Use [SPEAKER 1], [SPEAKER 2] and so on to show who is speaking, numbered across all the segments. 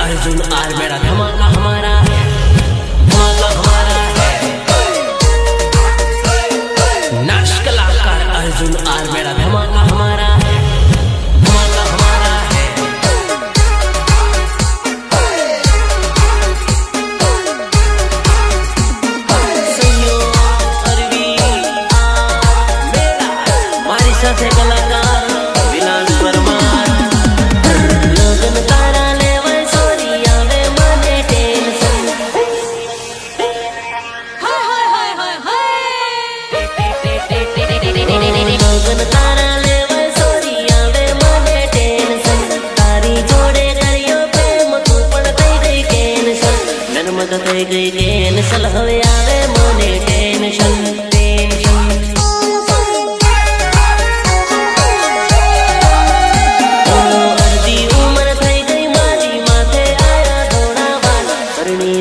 [SPEAKER 1] Arjun are मेरा धमाका हमारा है, धमाका हमारा है। नाश कलाकार अर्जुन आर मेरा धमाका हमारा है, धमाका हमारा है। संयोग अरवी आर मेरा मारी साथे कलाकार विलास परमार। लगन तारा लेवे सोरी आवे मने टेंशन, हाय हाय हाय हाय हाय। लगन तारा लेवे सोरी आवे मने टेंशन, तारी जोड़े करियो प्रेम तू पण थई गई कैंसल, नर्मद थई गई कैंसल हवे आवे मने टेंशन टेंशन।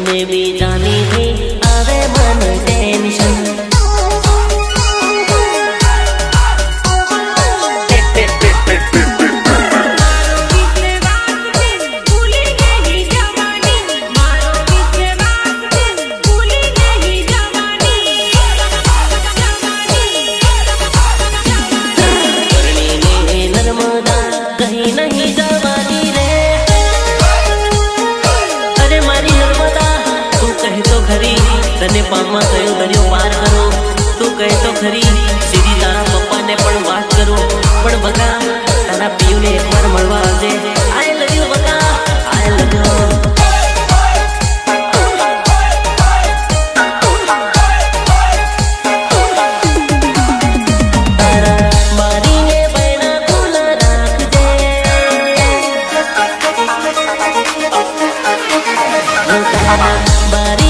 [SPEAKER 1] ने भी जानी थी आवे मन टेंशन,
[SPEAKER 2] मारो विश्वास से भूली नहीं जवानी, मारो विश्वास से भूली नहीं जवानी,
[SPEAKER 1] करनी ने नर्मदा कहीं नहीं जवानी रे। अरे मारी नर्मदा तू कहे तो खरी, तने पामा कयो दरियो पार करो। तू कहे तो खरी सीधी तारा पप्पा ने पण વાત करो, पण बका तारा पीयू ने एक बार મળવા આવજે। આઈ લવ યુ બકા, આઈ લવ યુ। મારીને બૈના ખુલ્લા રાખજે, તારા મારી